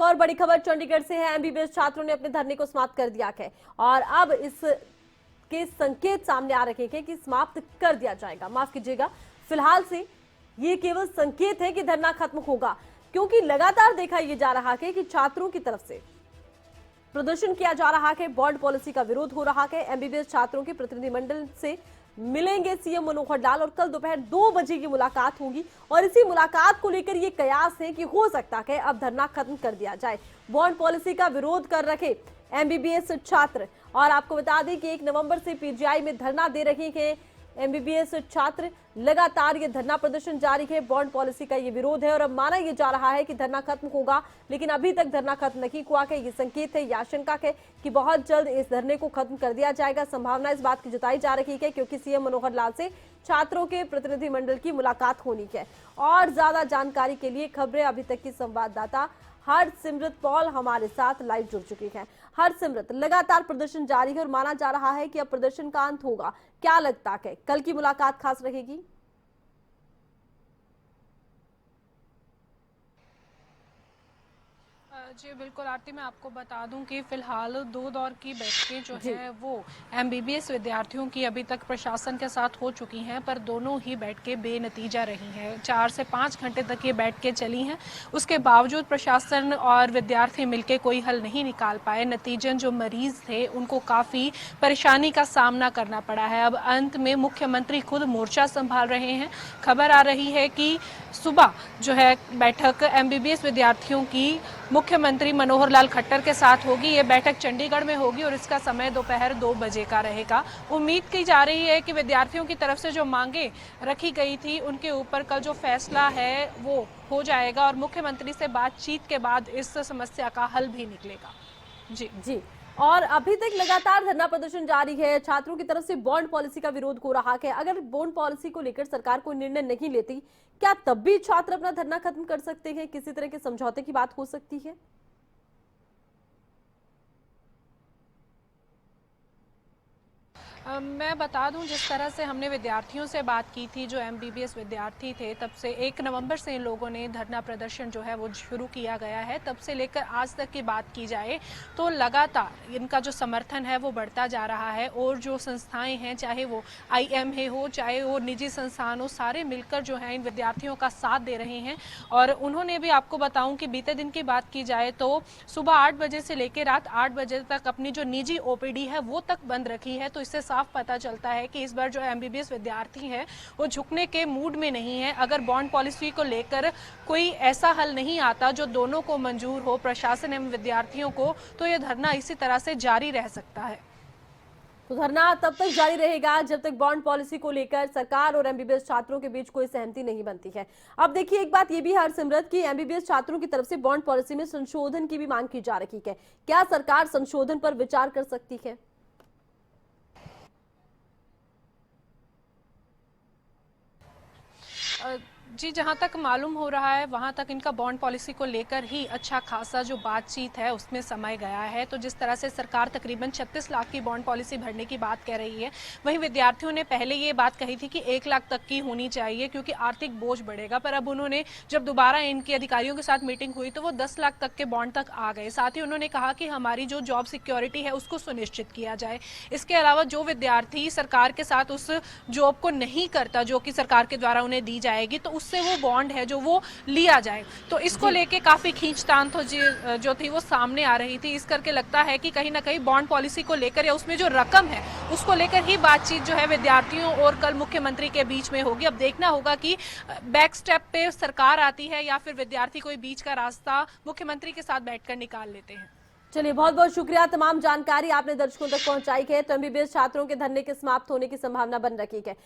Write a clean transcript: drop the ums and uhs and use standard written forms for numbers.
और बड़ी खबर चंडीगढ़ से है। एमबीबीएस छात्रों ने अपने धरने को समाप्त कर दिया है और अब इसके संकेत सामने आ रहे हैं कि समाप्त कर दिया जाएगा। माफ कीजिएगा, फिलहाल से ये केवल संकेत है कि धरना खत्म होगा, क्योंकि लगातार देखा यह जा रहा है कि छात्रों की तरफ से प्रदर्शन किया जा रहा है, बॉन्ड पॉलिसी का विरोध हो रहा है। एमबीबीएस छात्रों के प्रतिनिधिमंडल से मिलेंगे सीएम मनोहर लाल और कल दोपहर 2 बजे की मुलाकात होगी और इसी मुलाकात को लेकर ये कयास है कि हो सकता है अब धरना खत्म कर दिया जाए। बॉन्ड पॉलिसी का विरोध कर रहे एमबीबीएस छात्र, और आपको बता दें कि 1 नवंबर से पीजीआई में धरना दे रहे हैं एमबीबीएस छात्र। लगातार ये धरना प्रदर्शन जारी है, बॉन्ड पॉलिसी का ये विरोध है और अब माना यह जा रहा है कि धरना खत्म होगा, लेकिन अभी तक धरना खत्म नहीं हुआ है। ये संकेत है, ये आशंका है कि बहुत जल्द इस धरने को खत्म कर दिया जाएगा। संभावना इस बात की जताई जा रही है क्योंकि सीएम मनोहर लाल से छात्रों के प्रतिनिधिमंडल की मुलाकात होनी है। और ज्यादा जानकारी के लिए खबरें अभी तक की संवाददाता हरसिमरत पॉल हमारे साथ लाइव जुड़ चुकी है। हरसिमरत, लगातार प्रदर्शन जारी है और माना जा रहा है कि अब प्रदर्शन का अंत होगा, क्या लगता है कल की मुलाकात खास रहेगी? जी बिल्कुल आरती, मैं आपको बता दूं कि फिलहाल 2 दौर की बैठकें जो है वो एमबीबीएस विद्यार्थियों की अभी तक प्रशासन के साथ हो चुकी हैं, पर दोनों ही बैठकें बेनतीजा रही हैं। 4 से 5 घंटे तक ये बैठकें चली हैं, उसके बावजूद प्रशासन और विद्यार्थी मिलकर कोई हल नहीं निकाल पाए। नतीजन जो मरीज थे उनको काफ़ी परेशानी का सामना करना पड़ा है। अब अंत में मुख्यमंत्री खुद मोर्चा संभाल रहे हैं। खबर आ रही है कि सुबह जो है बैठक एमबीबीएस विद्यार्थियों की मुख्यमंत्री मनोहर लाल खट्टर के साथ होगी। ये बैठक चंडीगढ़ में होगी और इसका समय दोपहर 2 बजे का रहेगा। उम्मीद की जा रही है कि विद्यार्थियों की तरफ से जो मांगे रखी गई थी उनके ऊपर कल जो फैसला है वो हो जाएगा और मुख्यमंत्री से बातचीत के बाद इस समस्या का हल भी निकलेगा। जी। और अभी तक लगातार धरना प्रदर्शन जारी है, छात्रों की तरफ से बॉन्ड पॉलिसी का विरोध हो रहा है। अगर बॉन्ड पॉलिसी को लेकर सरकार कोई निर्णय नहीं लेती, क्या तब भी छात्र अपना धरना खत्म कर सकते हैं? किसी तरह के समझौते की बात हो सकती है? मैं बता दूं, जिस तरह से हमने विद्यार्थियों से बात की थी, जो एमबीबीएस विद्यार्थी थे, तब से 1 नवंबर से इन लोगों ने धरना प्रदर्शन जो है वो शुरू किया गया है। तब से लेकर आज तक की बात की जाए तो लगातार इनका जो समर्थन है वो बढ़ता जा रहा है और जो संस्थाएं हैं, चाहे वो IMA हो, चाहे वो निजी संस्थान हो, सारे मिलकर जो है इन विद्यार्थियों का साथ दे रहे हैं। और उन्होंने भी, आपको बताऊँ कि बीते दिन की बात की जाए तो सुबह 8 बजे से लेकर रात 8 बजे तक अपनी जो निजी OPD है वो तक बंद रखी है। तो इससे साफ पता चलता है कि इस बार जो एमबीबीएस विद्यार्थी हैं वो झुकने के मूड में नहीं है। अगर बॉन्ड पॉलिसी को लेकर कोई ऐसा हल नहीं आता जो दोनों को मंजूर हो, प्रशासन एवं विद्यार्थियों को, तो यह धरना इसी तरह से जारी रह सकता है। तो धरना तब तक जारी रहेगा जब तक बॉन्ड पॉलिसी को लेकर सरकार और एमबीबीएस छात्रों के बीच कोई सहमति नहीं बनती है। अब देखिए, एक बात ये भी हरसिमरत की एमबीबीएस छात्रों की तरफ से बॉन्ड पॉलिसी में संशोधन की भी मांग की जा रही है। क्या सरकार संशोधन पर विचार कर सकती है? जी, जहाँ तक मालूम हो रहा है वहाँ तक इनका बॉन्ड पॉलिसी को लेकर ही अच्छा खासा जो बातचीत है उसमें समय गया है। तो जिस तरह से सरकार तकरीबन 36 लाख की बॉन्ड पॉलिसी भरने की बात कह रही है, वहीं विद्यार्थियों ने पहले ये बात कही थी कि 1 लाख तक की होनी चाहिए क्योंकि आर्थिक बोझ बढ़ेगा। पर अब उन्होंने, जब दोबारा इनके अधिकारियों के साथ मीटिंग हुई तो वो 10 लाख तक के बॉन्ड तक आ गए। साथ ही उन्होंने कहा कि हमारी जो जॉब सिक्योरिटी है उसको सुनिश्चित किया जाए। इसके अलावा जो विद्यार्थी सरकार के साथ उस जॉब को नहीं करता जो कि सरकार के द्वारा उन्हें दी जाएगी, तो उससे वो बॉन्ड है जो वो लिया जाए। तो इसको लेके काफी खींचतान तो जो थी वो सामने आ रही थी। इस करके लगता है कि कहीं ना कहीं बॉन्ड पॉलिसी को लेकर या उसमें जो रकम है उसको लेकर ही बातचीत जो है विद्यार्थियों और कल मुख्यमंत्री के बीच में होगी। अब देखना होगा कि बैक स्टेप पे सरकार आती है या फिर विद्यार्थी कोई बीच का रास्ता मुख्यमंत्री के साथ बैठकर निकाल लेते हैं। चलिए, बहुत बहुत शुक्रिया, तमाम जानकारी आपने दर्शकों तक पहुंचाई है। तो एमबीबीएस छात्रों के धरने के समाप्त होने की संभावना बन रही है।